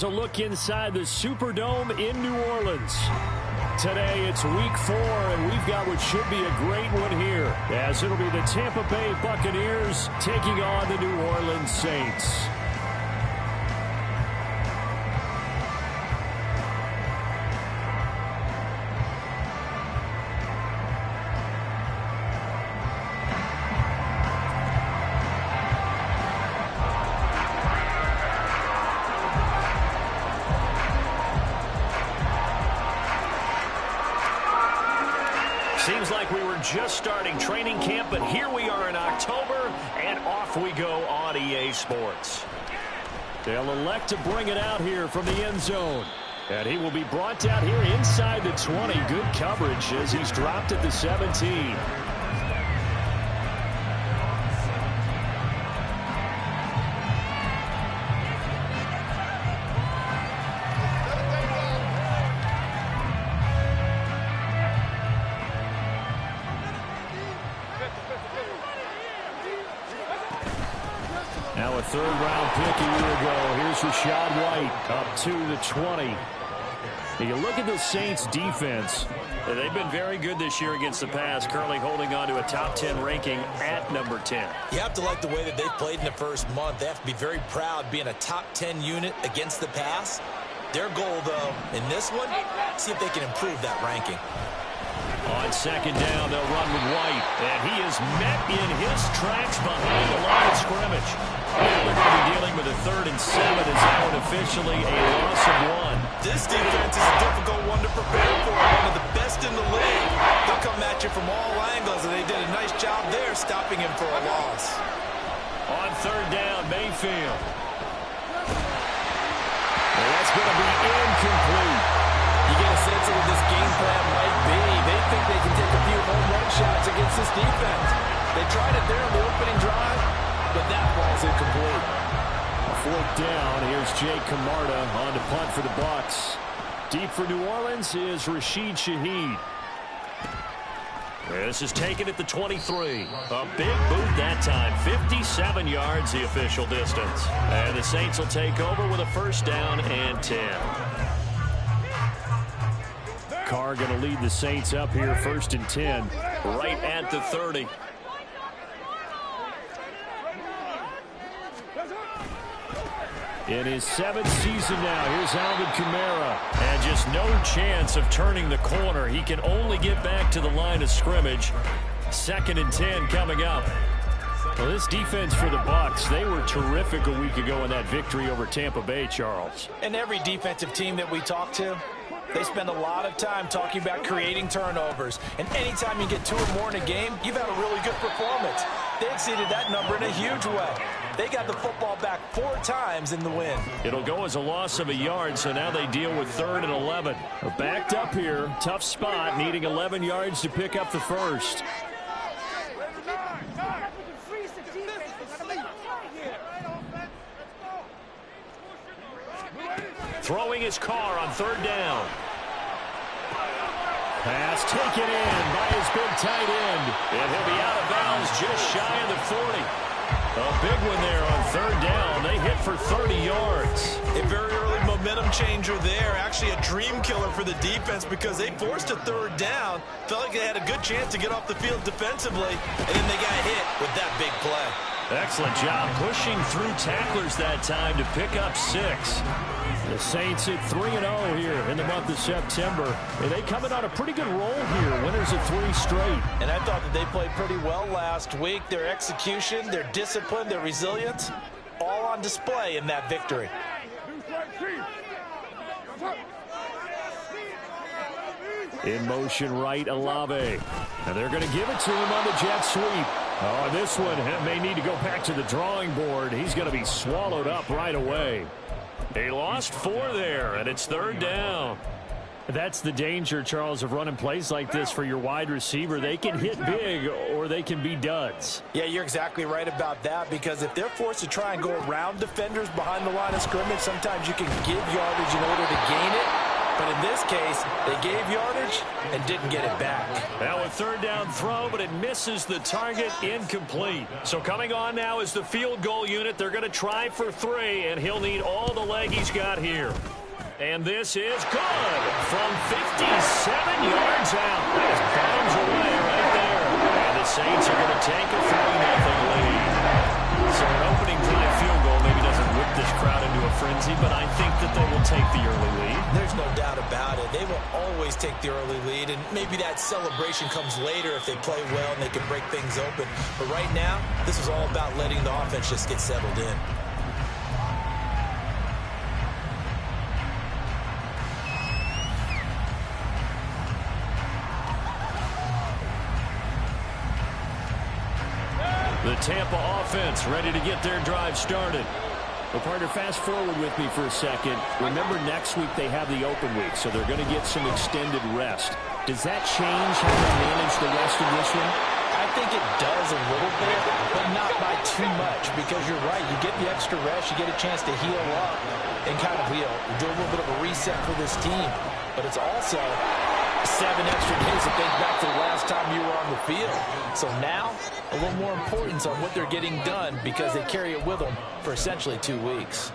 A look inside the Superdome in New Orleans. Today it's week 4, and we've got what should be a great one here, as it'll be the Tampa Bay Buccaneers taking on the New Orleans Saints. Seems like we were just starting training camp, but here we are in October, and off we go on EA Sports. They'll elect to bring it out here from the end zone. And he will be brought down here inside the 20. Good coverage as he's dropped at the 17. Now a third-round pick a year ago. Here's Rachaad White up to the 20. You look at the Saints' defense. They've been very good this year against the pass, currently holding on to a top 10 ranking at number 10. You have to like the way that they've played in the first month. They have to be very proud being a top 10 unit against the pass. Their goal, though, in this one, see if they can improve that ranking. On second down, they'll run with White, and he is met in his tracks behind the line of scrimmage. They're going to be dealing with a 3rd and 7 as that one officially a loss of 1. This defense is a difficult one to prepare for, one of the best in the league. They'll come at you from all angles, and they did a nice job there stopping him for a loss. On 3rd down, Mayfield. Well, that's going to be incomplete. You get a sense of what this game plan might be. They think they can take a few home run shots against this defense. They tried it there on the opening drive, but that ball's incomplete. 4th down, here's Jake Camarda on to punt for the Bucs. Deep for New Orleans is Rashid Shaheed. This is taken at the 23. A big boot that time. 57 yards the official distance. And the Saints will take over with a 1st down and 10. Carr going to lead the Saints up here, 1st and 10, right at the 30. In his 7th season now, here's Alvin Kamara. And just no chance of turning the corner. He can only get back to the line of scrimmage. 2nd and 10 coming up. Well, this defense for the Bucs, they were terrific a week ago in that victory over Tampa Bay, Charles. And every defensive team that we talk to, they spend a lot of time talking about creating turnovers. And anytime you get 2 or more in a game, you've had a really good performance. They exceeded that number in a huge way. They got the football back 4 times in the win. It'll go as a loss of a yard, so now they deal with 3rd and 11. Backed up here, tough spot, needing 11 yards to pick up the 1st. Throwing his Carr on 3rd down. Pass taken in by his big tight end. And he'll be out of bounds just shy of the 40. A big one there on 3rd down. They hit for 30 yards. A very early momentum changer there. Actually a dream killer for the defense because they forced a 3rd down. Felt like they had a good chance to get off the field defensively. And then they got hit with that big play. Excellent job pushing through tacklers that time to pick up 6. The Saints at 3-0 here in the month of September. And they coming on a pretty good roll here. Winners of 3 straight. And I thought that they played pretty well last week. Their execution, their discipline, their resilience, all on display in that victory. In motion right, Olave. And they're going to give it to him on the jet sweep. Oh, this one may need to go back to the drawing board. He's going to be swallowed up right away. They lost 4 there, and it's 3rd down. That's the danger, Charles, of running plays like this for your wide receiver. They can hit big or they can be duds. Yeah, you're exactly right about that, because if they're forced to try and go around defenders behind the line of scrimmage, sometimes you can give yardage in order to gain it. But in this case, they gave yardage and didn't get it back. Now a third down throw, but it misses the target, incomplete. So coming on now is the field goal unit. They're going to try for 3, and he'll need all the leg he's got here. And this is good from 57 yards out. That is bombs away right there. And the Saints are going to take a 3-0 lead. So an opening drive field goal maybe doesn't whip this crowd into a frenzy, but I think that they will take the early lead. There's no doubt about it. They will always take the early lead, and maybe that celebration comes later if they play well and they can break things open. But right now, this is all about letting the offense just get settled in. The Tampa offense ready to get their drive started. Well, partner, fast forward with me for a second. Remember, next week they have the open week, so they're going to get some extended rest. Does that change how they manage the rest of this one? I think it does a little bit, but not by too much, because you're right. You get the extra rest, you get a chance to heal up and kind of do a little bit of a reset for this team. But it's also 7 extra days to think back to the last time you were on the field. So now, a little more importance on what they're getting done because they carry it with them for essentially 2 weeks.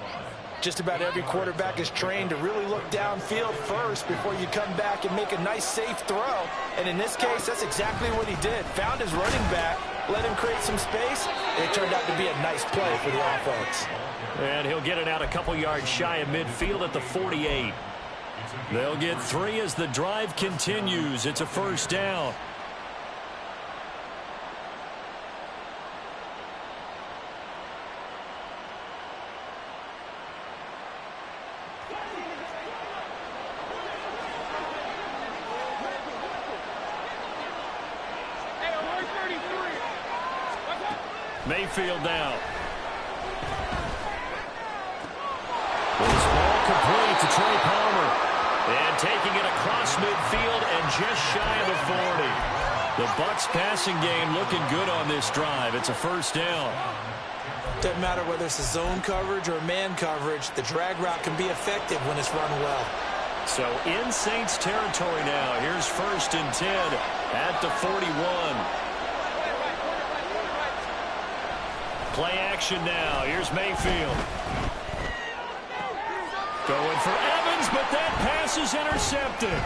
Just about every quarterback is trained to really look downfield first before you come back and make a nice, safe throw. And in this case, that's exactly what he did. Found his running back, let him create some space, and it turned out to be a nice play for the offense. And he'll get it out a couple yards shy of midfield at the 48. They'll get 3 as the drive continues. It's a first down. Mayfield now. With this ball complete to Trey Palmer. And taking it across midfield and just shy of the 40. The Bucs passing game looking good on this drive. It's a first down. Doesn't matter whether it's a zone coverage or man coverage, the drag route can be effective when it's run well. So in Saints territory now. Here's 1st and 10 at the 41. Play action now. Here's Mayfield. Going for Evans, but that pass is intercepted.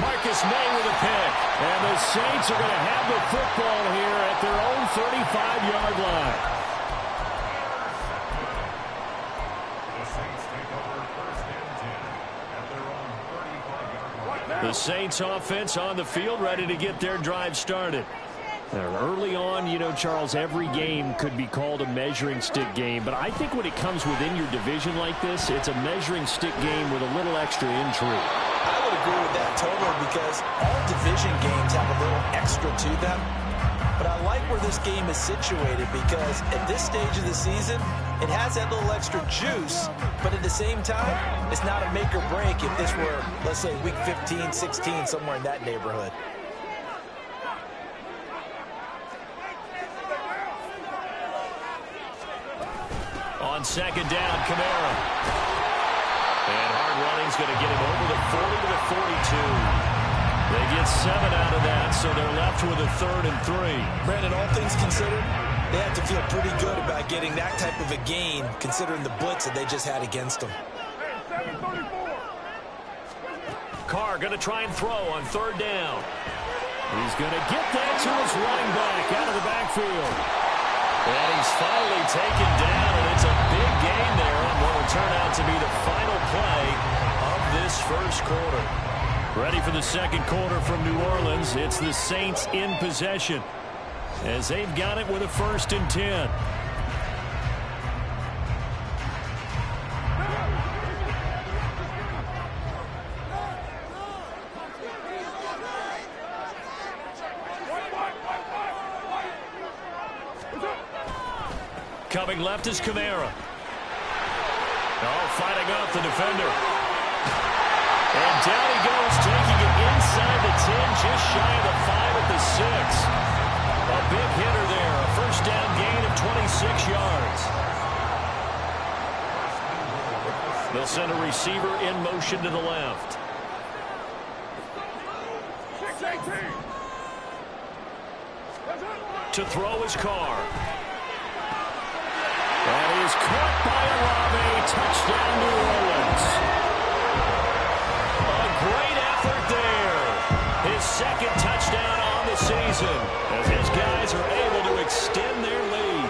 Marcus May with a pick. And the Saints are going to have the football here at their own 35-yard line. The Saints offense on the field ready to get their drive started. Early on, you know, Charles, every game could be called a measuring stick game. But I think when it comes within your division like this, it's a measuring stick game with a little extra intrigue. I would agree with that totally because all division games have a little extra to them. But I like where this game is situated because at this stage of the season, it has that little extra juice. But at the same time, it's not a make or break if this were, let's say, week 15, 16, somewhere in that neighborhood. On second down, Kamara. And hard running's going to get him over the 40 to the 42. They get 7 out of that, so they're left with a 3rd and 3. Brandon, all things considered, they have to feel pretty good about getting that type of a gain, considering the blitz that they just had against them. Carr going to try and throw on 3rd down. He's going to get that to his running back out of the backfield. And he's finally taken down, and it's a big gain there on what will turn out to be the final play of this first quarter. Ready for the second quarter from New Orleans. It's the Saints in possession as they've got it with a 1st and 10. Coming left is Kamara. Oh, fighting off the defender. And down he goes, taking it inside the 10, just shy of the 5 at the 6. A big hitter there, a first down gain of 26 yards. They'll send a receiver in motion to the left. To throw his car. That is caught by Olave. Touchdown, New Orleans. A great effort there. His second touchdown on the season as his guys are able to extend their lead.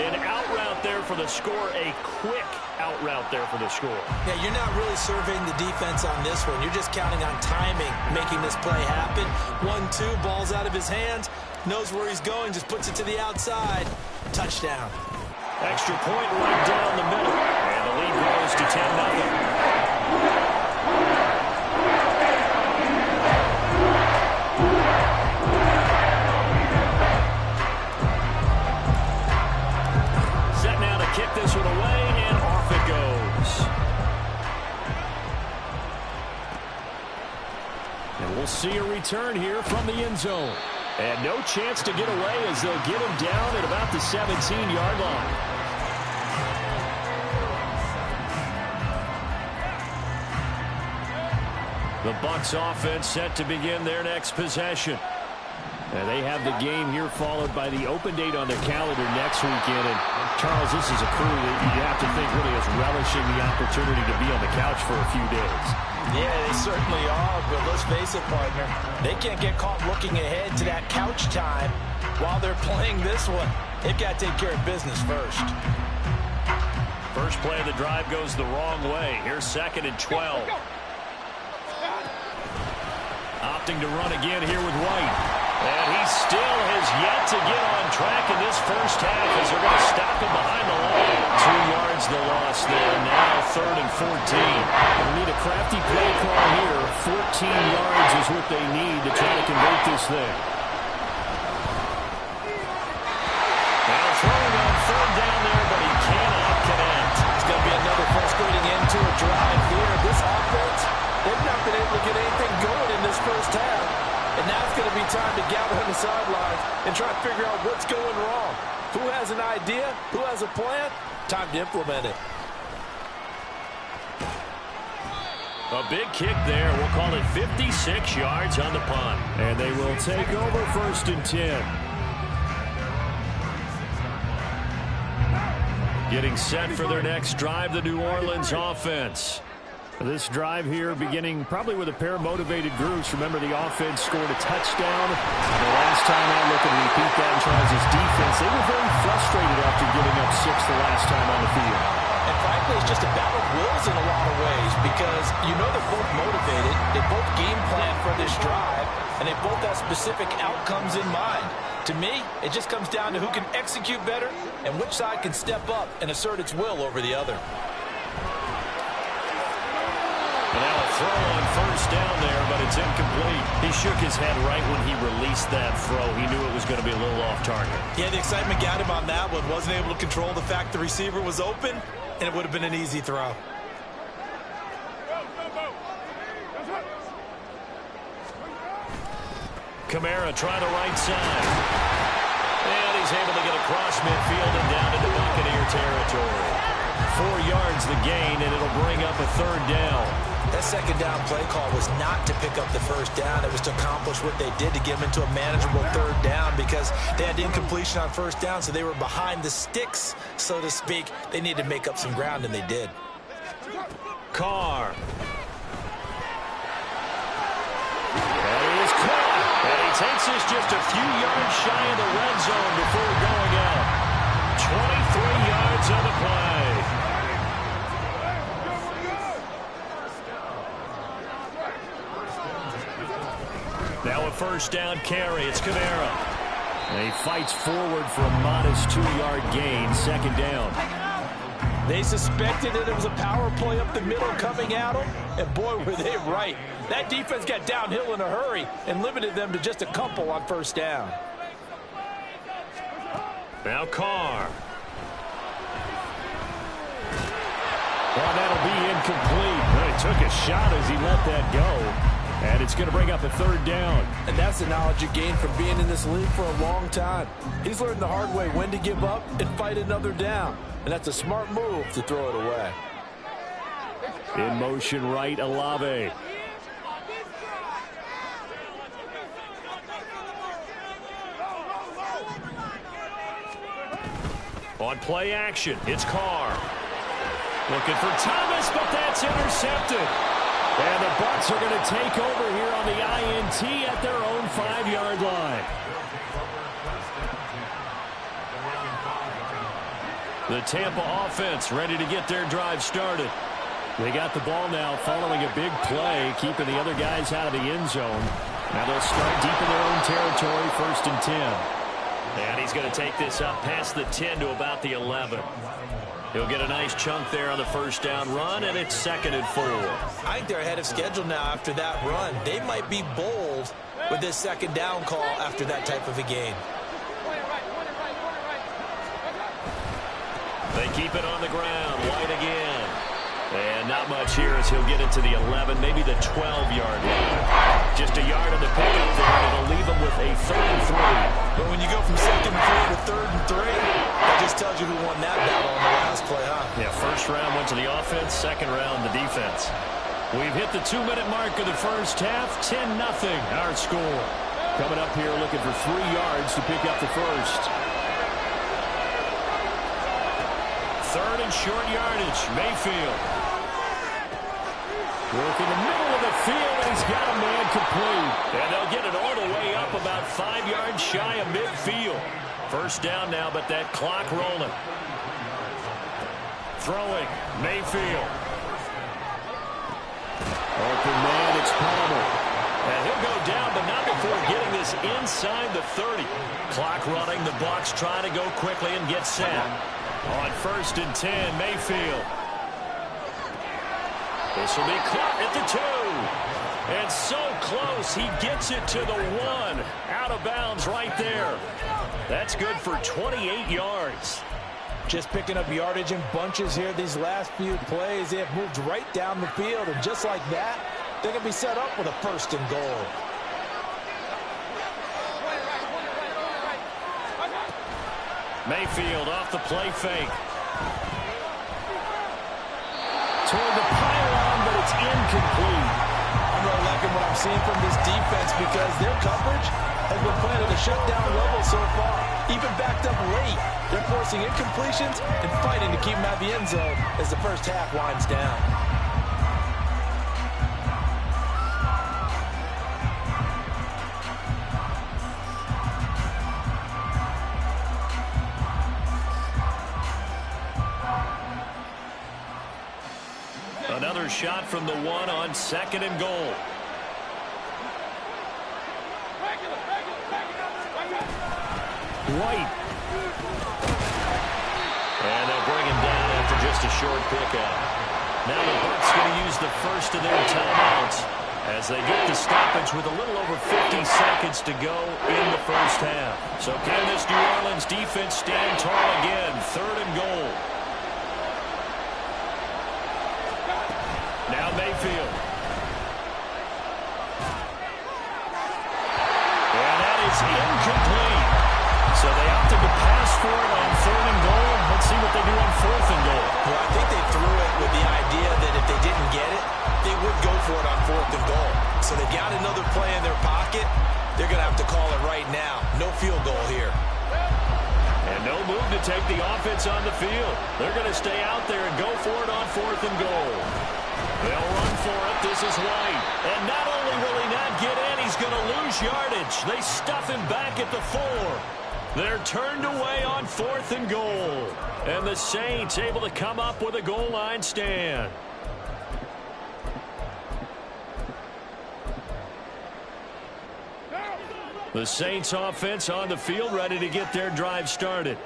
An out route there for the score. A quick out route there for the score. Yeah, you're not really surveying the defense on this one. You're just counting on timing, making this play happen. 1-2, ball's out of his hands. Knows where he's going, just puts it to the outside. Touchdown. Extra point right down the middle. And the lead grows to 10-0. Set now to kick this one away, and off it goes. And we'll see a return here from the end zone. And no chance to get away as they'll get him down at about the 17-yard line. The Bucs offense set to begin their next possession. And they have the game here followed by the open date on their calendar next weekend. And Charles, this is a crew that you have to think really is relishing the opportunity to be on the couch for a few days. Yeah, they certainly are, but let's face it, partner. They can't get caught looking ahead to that couch time while they're playing this one. They've got to take care of business first. First play of the drive goes the wrong way. Here's 2nd and 12. Opting to run again here with White. And he still has yet to get on track in this first half as they're going to stop him behind the line. 2 yards the loss there. Now 3rd and 14. They need a crafty play call here. 14 yards is what they need to try to convert this thing. Now throwing on 3rd down there, but he cannot connect. It's going to be another frustrating end to a drive here. This offense, they've not been able to get anything going in this first half. And now it's going to be time to gather on the sidelines and try to figure out what's going wrong. Who has an idea? Who has a plan? Time to implement it. A big kick there. We'll call it 56 yards on the punt. And they will take over 1st and 10. Getting set for their next drive, the New Orleans offense. This drive here beginning probably with a pair of motivated groups. Remember, the offense scored a touchdown. The last time I look and repeat that in Charles' defense, they were very frustrated after giving up 6 the last time on the field. And frankly, it's just a battle of wills in a lot of ways because you know they're both motivated. They both game plan for this drive, and they both have specific outcomes in mind. To me, it just comes down to who can execute better and which side can step up and assert its will over the other. And now a throw on 1st down there, but it's incomplete. He shook his head right when he released that throw. He knew it was going to be a little off target. Yeah, the excitement got him on that one. Wasn't able to control the fact the receiver was open, and it would have been an easy throw. Kamara trying the right side. And he's able to get across midfield and down into Buccaneer territory. 4 yards the gain, and it'll bring up a 3rd down. That 2nd down play call was not to pick up the 1st down. It was to accomplish what they did to get them into a manageable 3rd down because they had incompletion on 1st down, so they were behind the sticks, so to speak. They needed to make up some ground, and they did. Carr. That is caught. And he takes us just a few yards shy of the red zone before going out. 23 yards on the play. Now a 1st down carry. It's Kamara. And he fights forward for a modest 2-yard gain. 2nd down. They suspected that it was a power play up the middle coming at them, and boy, were they right. That defense got downhill in a hurry and limited them to just a couple on 1st down. Now Carr. Well, that'll be incomplete. He took a shot as he let that go. And it's going to bring up a 3rd down. And that's the knowledge you gain from being in this league for a long time. He's learned the hard way when to give up and fight another down. And that's a smart move to throw it away. In motion right, Olave. On play action, it's Carr. Looking for Thomas, but that's intercepted. And the Bucs are going to take over here on the INT at their own 5-yard line. The Tampa offense ready to get their drive started. They got the ball now following a big play, keeping the other guys out of the end zone. Now they'll start deep in their own territory, 1st and 10. And he's going to take this up past the 10 to about the 11. He'll get a nice chunk there on the first down run, and it's 2nd and 4. I think they're ahead of schedule now after that run. They might be bold with this 2nd down call after that type of a game. They keep it on the ground. White again. And not much here as he'll get it to the 11, maybe the 12-yard line. Just a yard on the pickup there, and it'll leave them with a 3rd and 3. But when you go from 2nd and 3 to 3rd and 3, that just tells you who won that battle on the last play, huh? Yeah, first round went to the offense, second round the defense. We've hit the 2-minute mark of the first half, 10-0 our score. Coming up here looking for 3 yards to pick up the first. 3rd and short yardage, Mayfield. Working the middle of the field, and he's got a man complete. And they'll get it all the way up about 5 yards shy of midfield. First down now, but that clock rolling. Throwing, Mayfield. Open man, it's Palmer. And he'll go down, but not before getting this inside the 30. Clock running, the Bucs trying to go quickly and get set. On 1st and 10, Mayfield. This will be caught at the 2. And so close, he gets it to the 1. Out of bounds right there. That's good for 28 yards. Just picking up yardage in bunches here these last few plays. They have moved right down the field, and just like that, they're going to be set up with a 1st and goal. Mayfield off the play fake. Toward the pylon, but it's incomplete. I'm really liking what I'm seeing from this defense because their coverage has been playing at a shutdown level so far. Even backed up late, they're forcing incompletions and fighting to keep them out of the end zone as the first half winds down. Another shot from the 1 on 2nd and goal. White. And they'll bring him down after just a short pickup. Now the Bucs going to use the first of their timeouts as they get the stoppage with a little over 50 seconds to go in the first half. So can this New Orleans defense stand tall again? 3rd and goal. Now Mayfield. And that is incomplete. So they opted to pass for it on 3rd and goal. Let's see what they do on 4th and goal. Well, I think they threw it with the idea that if they didn't get it, they would go for it on 4th and goal. So they've got another play in their pocket. They're going to have to call it right now. No field goal here. And no move to take the offense on the field. They're going to stay out there and go for it on 4th and goal. They'll run for it. This is White. And not only will he not get in, he's going to lose yardage. They stuff him back at the 4. They're turned away on 4th and goal. And the Saints able to come up with a goal line stand. The Saints offense on the field ready to get their drive started.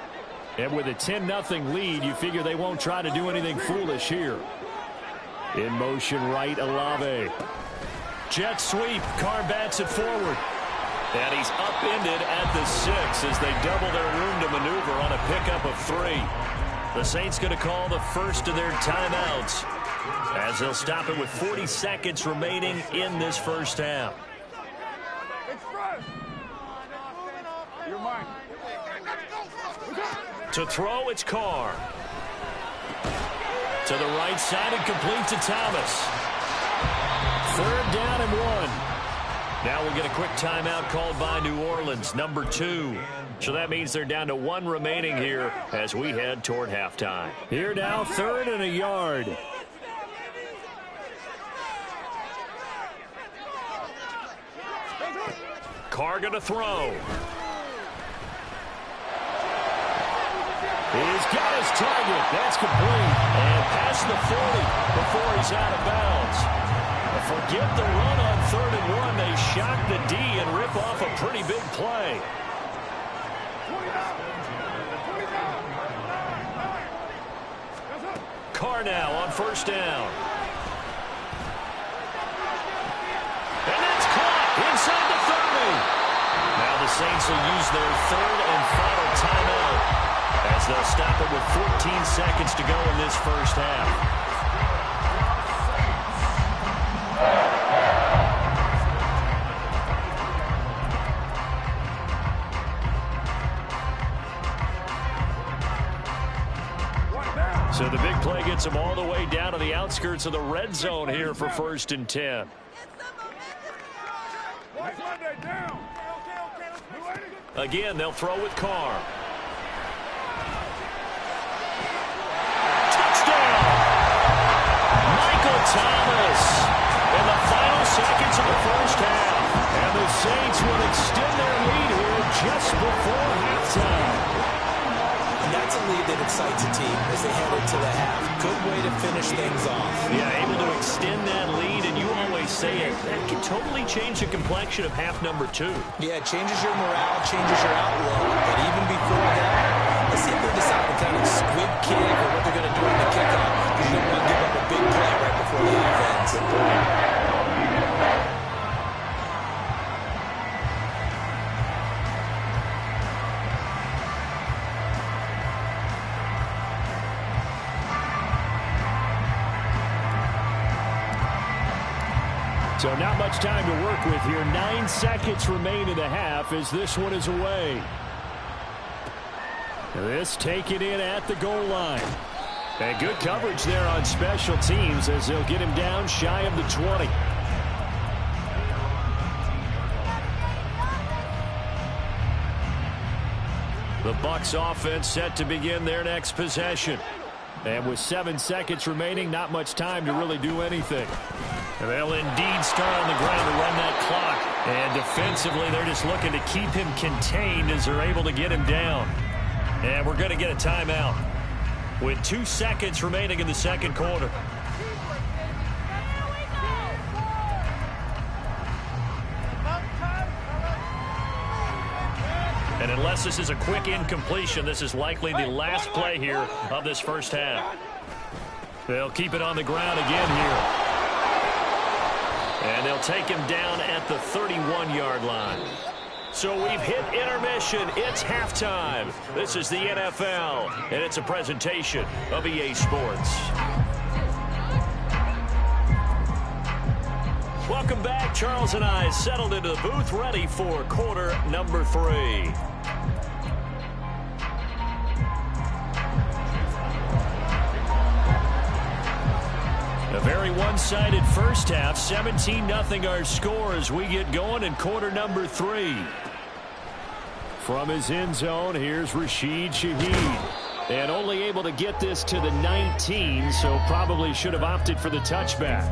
And with a 10-0 lead, you figure they won't try to do anything foolish here. In motion right, Olave. Jet sweep. Carr bats it forward. And he's upended at the 6 as they double their room to maneuver on a pickup of 3. The Saints going to call the first of their timeouts as they'll stop it with 40 seconds remaining in this first half. To throw, it's Carr. To the right side and complete to Thomas. 3rd down and 1. Now we'll get a quick timeout called by New Orleans, number 2. So that means they're down to 1 remaining here as we head toward halftime. Here now, 3rd and a yard. Carr going to throw. He's got his target. That's complete. And past the 40 before he's out of bounds. Forget the run on 3rd and 1. They shock the D and rip off a pretty big play. Carr now on 1st down. And that's caught inside the 30. Now the Saints will use their 3rd and final timeout as they'll stop it with 14 seconds to go in this first half. So the big play gets them all the way down to the outskirts of the red zone here for 1st and 10. Again, they'll throw with Carr. Touchdown! Michael Thomas in the final seconds of the first half. And the Saints will extend their lead here just before halftime. And that's a lead that excites a team as they head into the half. Good way to finish things off. Yeah, able to extend that lead, and you always say it, that can totally change the complexion of half number 2. Yeah, it changes your morale, changes your outlook. But even before that, let's see if they decide to kind of squib kick or what they're going to do on the kickoff. Because you don't want to give up a big play right before the half ends. Good point. So not much time to work with here. 9 seconds remain in the half as this one is away. This taken in at the goal line. And good coverage there on special teams as they'll get him down shy of the 20. The Bucs offense set to begin their next possession. And with 7 seconds remaining, not much time to really do anything. And they'll indeed start on the ground to run that clock. And defensively, they're just looking to keep him contained as they're able to get him down. And we're going to get a timeout with 2 seconds remaining in the second quarter. And unless this is a quick incompletion, this is likely the last play here of this first half. They'll keep it on the ground again here. And they'll take him down at the 31-yard line. So we've hit intermission. It's halftime. This is the NFL, and it's a presentation of EA Sports. Welcome back. Charles and I settled into the booth, ready for quarter number 3. A very one-sided first half. 17-0 our score as we get going in quarter number 3. From his end zone, here's Rashid Shaheed. And only able to get this to the 19, so probably should have opted for the touchback.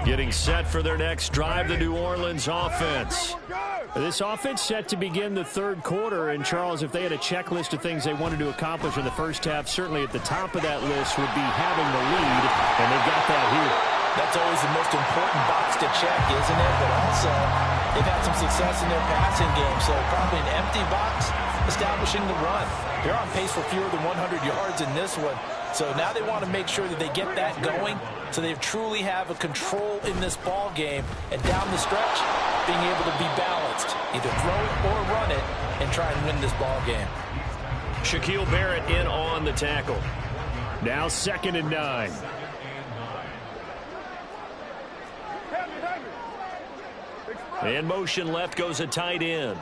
Getting set for their next drive, the New Orleans offense. This offense set to begin the third quarter, and Charles, if they had a checklist of things they wanted to accomplish in the first half, certainly at the top of that list would be having the lead, and they've got that here. That's always the most important box to check, isn't it? But also, they've had some success in their passing game, so probably an empty box establishing the run. They're on pace for fewer than 100 yards in this one, so now they want to make sure that they get that going so they truly have a control in this ball game, and down the stretch, being able to be balanced, either throw it or run it, and try and win this ball game. Shaquille Barrett in on the tackle. Now 2nd and 9. In motion left goes a tight end.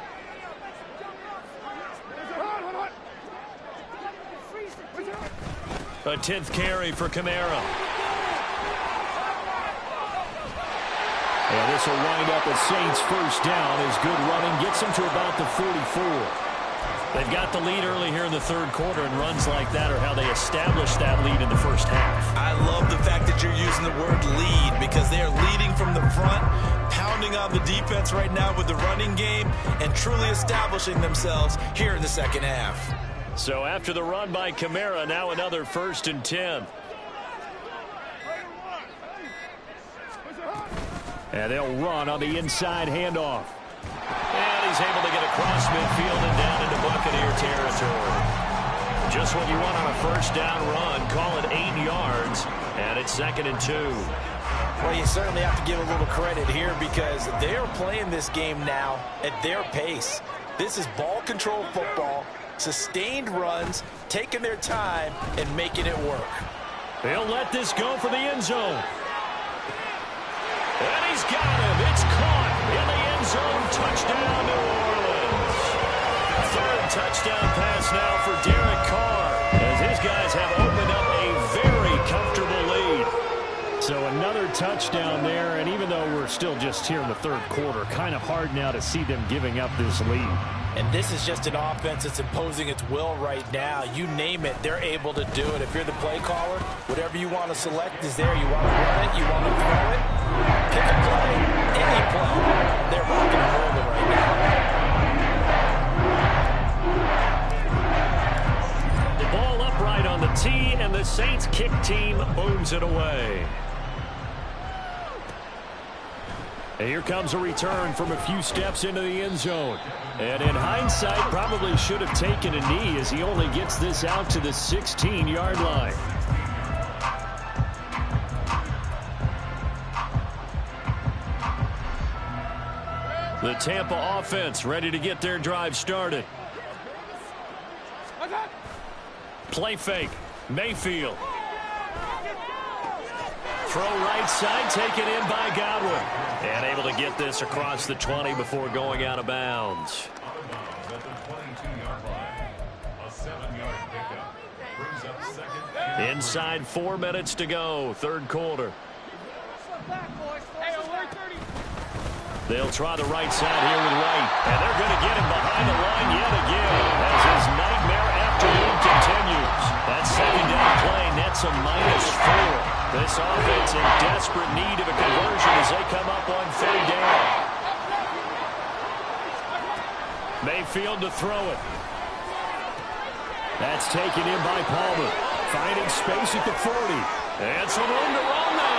A 10th carry for Kamara. And this will wind up a Saints first down as good running gets them to about the 44. They've got the lead early here in the third quarter, and runs like that are how they establish that lead in the first half. I love the fact that you're using the word lead because they are leading from the front, pounding on the defense right now with the running game, and truly establishing themselves here in the second half. So after the run by Kamara, now another 1st and 10. And they'll run on the inside handoff. And he's able to get across midfield and down into Buccaneer territory. Just what you want on a first down run. Call it 8 yards, and it's 2nd and 2. Well, you certainly have to give a little credit here because they are playing this game now at their pace. This is ball control football, sustained runs, taking their time, and making it work. They'll let this go for the end zone. And he's got him. It's caught in the end zone. Touchdown, New Orleans. 3rd touchdown pass now for Derek Carr as his guys have opened up a very comfortable lead. So another touchdown there, and even though we're still just here in the third quarter, kind of hard now to see them giving up this lead. And this is just an offense that's imposing its will right now. You name it, they're able to do it. If you're the play caller, whatever you want to select is there. You want to run it, you want to throw it. Pick a play, any play. They're rocking and rolling right now. The ball upright on the tee, and the Saints kick team booms it away. And here comes a return from a few steps into the end zone. And in hindsight, probably should have taken a knee as he only gets this out to the 16-yard line. The Tampa offense ready to get their drive started. Play fake. Mayfield. Throw right side, taken in by Godwin. And able to get this across the 20 before going out of bounds. Inside 4 minutes to go, third quarter. They'll try the right side here with White. And they're going to get him behind the line yet again as his nightmare afternoon continues. That second down play nets a -4. This offense in desperate need of a conversion as they come up on 3rd down. Mayfield to throw it. That's taken in by Palmer. Finding space at the 40. And some room to run now.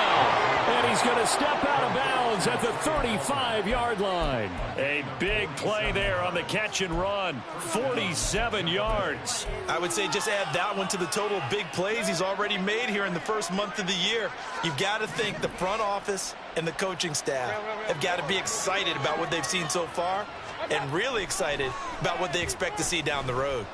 And he's going to step out of bounds at the 35-yard line. A big play there on the catch and run. 47 yards. I would say just add that one to the total of big plays he's already made here in the first month of the year. You've got to think the front office and the coaching staff have got to be excited about what they've seen so far and really excited about what they expect to see down the road.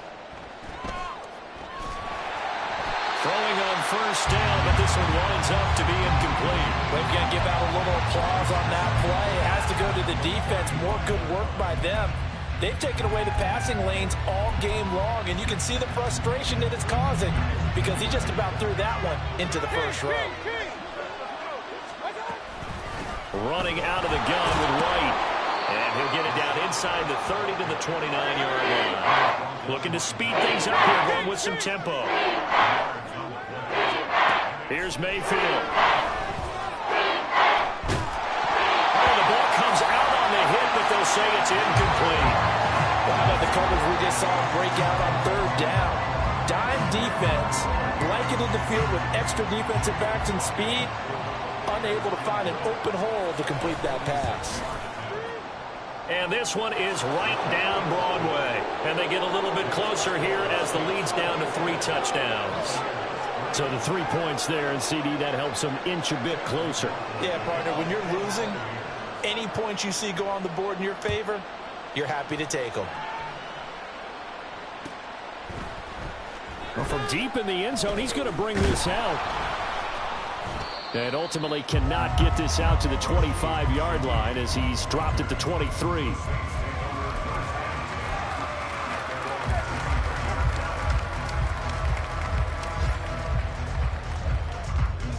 Throwing on first down, but this one winds up to be incomplete. We're going to give out a little applause on that play. It has to go to the defense. More good work by them. They've taken away the passing lanes all game long, and you can see the frustration that it's causing because he just about threw that one into the first row. Running out of the gun with White. And he'll get it down inside the 30 to the 29-yard line. Looking to speed things up here, going with some tempo. Here's Mayfield. Oh, the ball comes out on the hit, but they'll say it's incomplete. Wow, the coverage we just saw break out on 3rd down. Dime defense, blanketed the field with extra defensive backs and speed, unable to find an open hole to complete that pass. And this one is right down Broadway. And they get a little bit closer here as the lead's down to 3 touchdowns. So the 3 points there, and CD, that helps them inch a bit closer. Yeah, partner, when you're losing, any points you see go on the board in your favor, you're happy to take them. Well, from deep in the end zone, he's going to bring this out. And ultimately cannot get this out to the 25-yard line as he's dropped at the 23.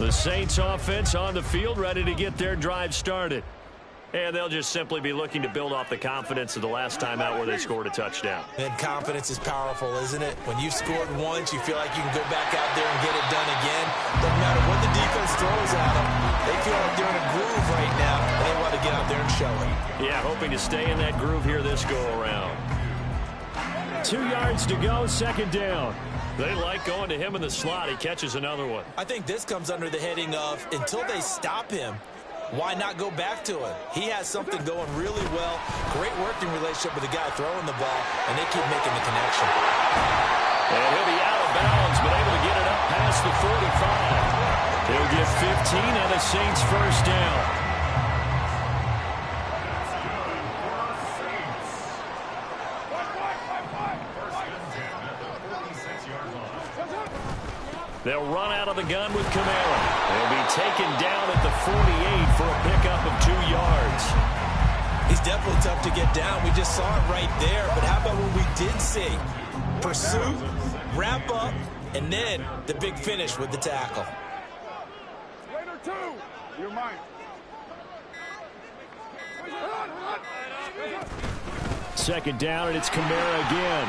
The Saints offense on the field, ready to get their drive started. And they'll just simply be looking to build off the confidence of the last time out where they scored a touchdown. And confidence is powerful, isn't it? When you've scored once, you feel like you can go back out there and get it done again. Doesn't matter what the defense throws at them. They feel like they're in a groove right now, and they want to get out there and show it. Yeah, hoping to stay in that groove here this go-around. 2 yards to go, second down. They like going to him in the slot. He catches another one. I think this comes under the heading of until they stop him, why not go back to him? He has something going really well. Great working relationship with the guy throwing the ball, and they keep making the connection. And he'll be out of bounds, but able to get it up past the 45. He'll get 15 and a Saints first down. They'll run out of the gun with Kamara. They'll be taken down at the 48 for a pickup of 2 yards. He's definitely tough to get down. We just saw it right there. But how about what we did see? Pursuit, wrap up, and then the big finish with the tackle. Raider 2, you're mine. Second down, and it's Kamara again.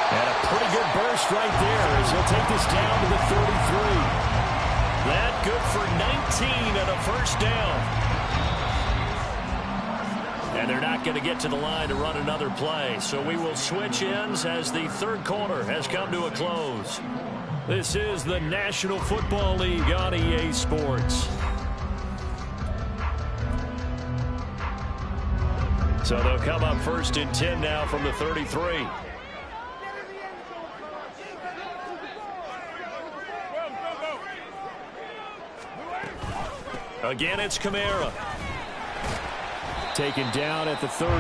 And a pretty good burst right there as he'll take this down to the 33. That good for 19 and a first down. And they're not going to get to the line to run another play. So we will switch ends as the third quarter has come to a close. This is the National Football League on EA Sports. So they'll come up first and 10 now from the 33. Again, it's Kamara. Taken down at the 30.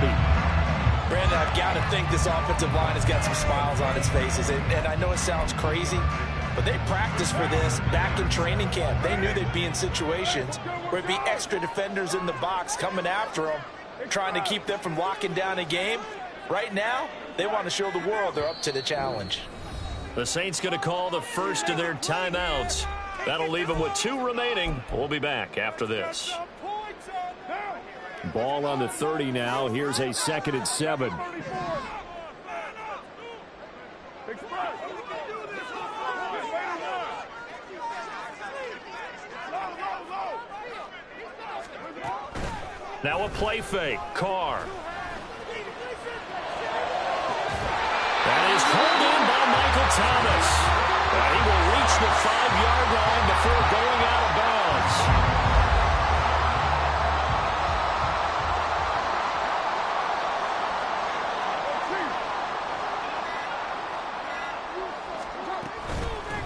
Brandon, I've got to think this offensive line has got some smiles on its faces. And I know it sounds crazy, but they practiced for this back in training camp. They knew they'd be in situations where it'd be extra defenders in the box coming after them, trying to keep them from locking down a game. Right now, they want to show the world they're up to the challenge. The Saints going to call the first of their timeouts. That'll leave them with 2 remaining. We'll be back after this. Ball on the 30 now. Here's a 2nd and 7. Now a play fake. Carr. That is pulled in by Michael Thomas. He will reach the 5-yard line before going out of bounds.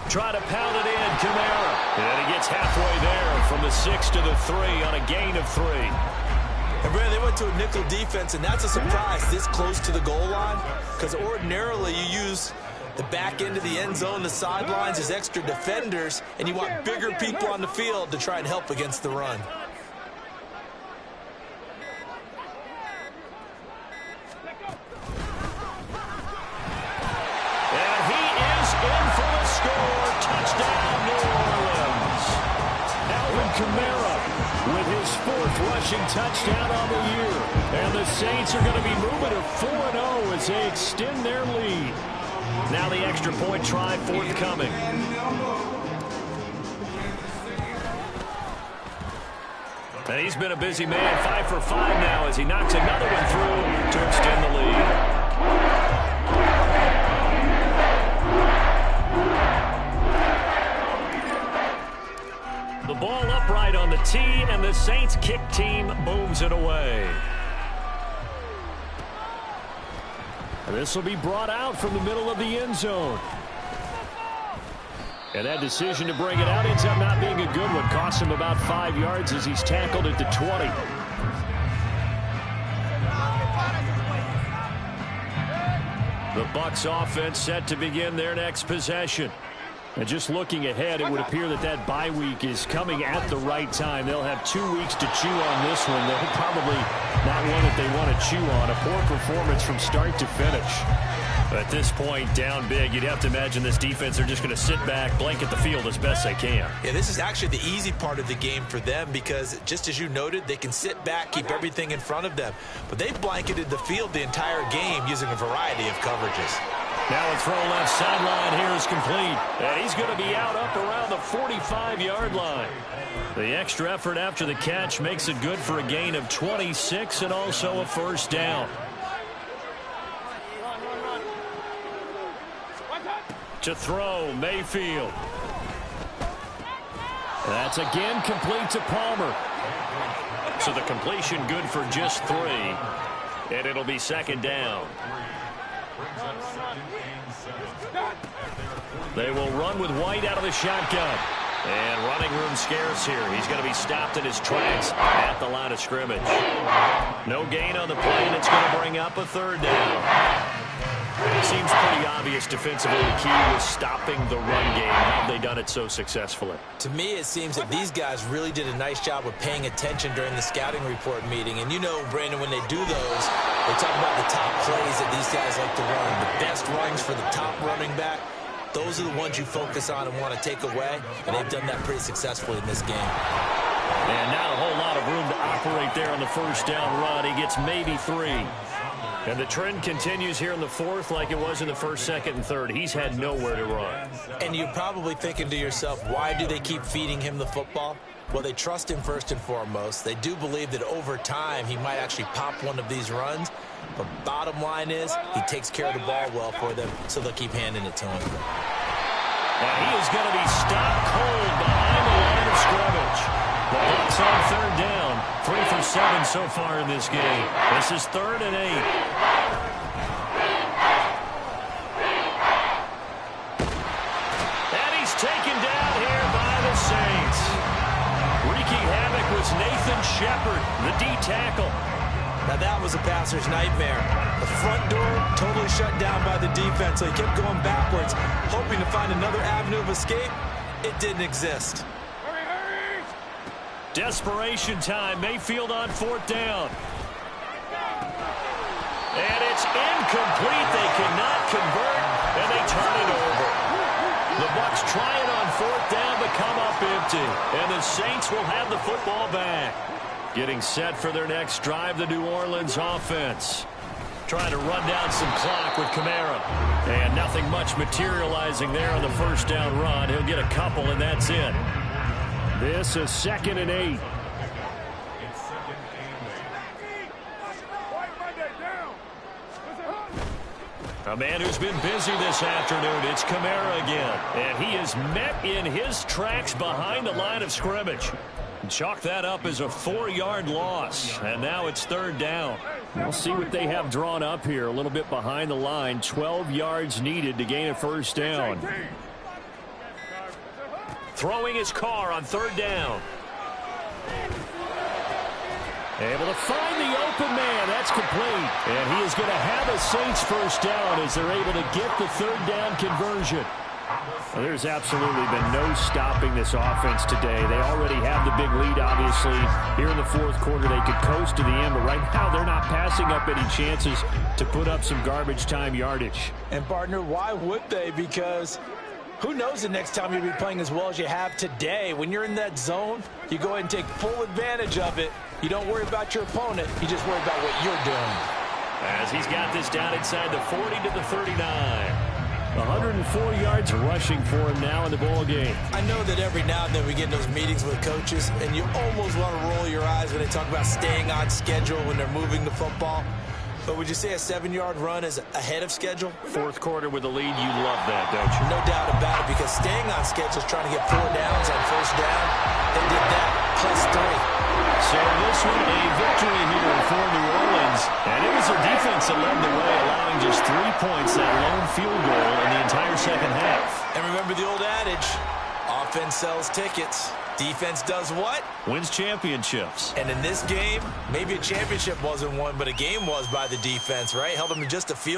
Try to pound it in, Kamara. And he gets halfway there from the 6 to the 3 on a gain of 3. And Brandon, they went to a nickel defense, and that's a surprise this close to the goal line, because ordinarily you use the back end of the end zone, the sidelines as extra defenders, and you want bigger people on the field to try and help against the run. And he is in for the score. Touchdown, New Orleans. Alvin Kamara with his 4th rushing touchdown on the year. And the Saints are going to be moving to 4-0 as they extend their lead. Now the extra point try forthcoming. And he's been a busy man, 5 for 5 now as he knocks another one through to extend the lead. The ball upright on the tee, and the Saints kick team booms it away. And this will be brought out from the middle of the end zone. And that decision to bring it out ends up not being a good one. Costs him about 5 yards as he's tackled at the 20. The Bucs offense set to begin their next possession. And just looking ahead, it would appear that bye week is coming at the right time. They'll have 2 weeks to chew on this one. They're probably not one that they want to chew on. A poor performance from start to finish. At this point, down big, you'd have to imagine this defense are just going to sit back, blanket the field as best they can. Yeah, this is actually the easy part of the game for them because, just as you noted, they can sit back, keep everything in front of them. But they've blanketed the field the entire game using a variety of coverages. Now a throw left sideline here is complete. And he's going to be out up around the 45-yard line. The extra effort after the catch makes it good for a gain of 26 and also a first down. To throw, Mayfield. That's again complete to Palmer. So the completion good for just 3. And it'll be second down. They will run with White out of the shotgun. And running room scarce here. He's going to be stopped in his tracks at the line of scrimmage. No gain on the play, and it's going to bring up a third down. Seems pretty obvious defensively the key was stopping the run game. How have they done it so successfully? To me, it seems that these guys really did a nice job of paying attention during the scouting report meeting. And you know, Brandon, when they do those, they talk about the top plays that these guys like to run. The best runs for the top running back. Those are the ones you focus on and want to take away. And they've done that pretty successfully in this game. And not a whole lot of room to operate there on the first down run. He gets maybe 3. And the trend continues here in the 4th like it was in the 1st, 2nd, and 3rd. He's had nowhere to run. And you're probably thinking to yourself, why do they keep feeding him the football? Well, they trust him first and foremost. They do believe that over time he might actually pop one of these runs. But bottom line is he takes care of the ball well for them, so they'll keep handing it to him. And he is going to be stopped cold behind the line of scrimmage. The Bucs on 3rd down. 3 for 7 so far in this game. This is 3rd and 8. And he's taken down here by the Saints. Wreaking havoc was Nathan Shepard, the D tackle. Now that was a passer's nightmare. The front door totally shut down by the defense, so he kept going backwards, hoping to find another avenue of escape. It didn't exist. Desperation time. Mayfield on 4th down. And it's incomplete. They cannot convert, and they turn it over. The Bucs try it on 4th down, but come up empty. And the Saints will have the football back. Getting set for their next drive, the New Orleans offense. Trying to run down some clock with Kamara. And nothing much materializing there on the first down run. He'll get a couple, and that's it. This is 2nd and 8. A man who's been busy this afternoon. It's Kamara again. And he is met in his tracks behind the line of scrimmage. Chalk that up as a 4-yard loss. And now it's 3rd down. We'll see what they have drawn up here. A little bit behind the line. 12 yards needed to gain a first down. Throwing his car on 3rd down. Able to find the open man. That's complete. And he is going to have a Saints first down as they're able to get the 3rd down conversion. Well, there's absolutely been no stopping this offense today. They already have the big lead, obviously. Here in the 4th quarter, they could coast to the end, but right now they're not passing up any chances to put up some garbage time yardage. And, partner, why would they? Because who knows the next time you'll be playing as well as you have today. When you're in that zone, you go ahead and take full advantage of it. You don't worry about your opponent. You just worry about what you're doing. As he's got this down inside the 40 to the 39. 104 yards rushing for him now in the ball game. I know that every now and then we get in those meetings with coaches, and you almost want to roll your eyes when they talk about staying on schedule when they're moving the football. But would you say a 7-yard run is ahead of schedule? 4th quarter with the lead, you love that, don't you? No doubt about it, because staying on schedule is trying to get 4 downs on first down. They did that, plus 3. So this one, a victory here for New Orleans. And it was their defense that led the way, allowing just 3 points, that lone field goal in the entire second half. And remember the old adage, offense sells tickets. Defense does what? Wins championships. And in this game, maybe a championship wasn't won, but a game was by the defense, right? Held them to just a field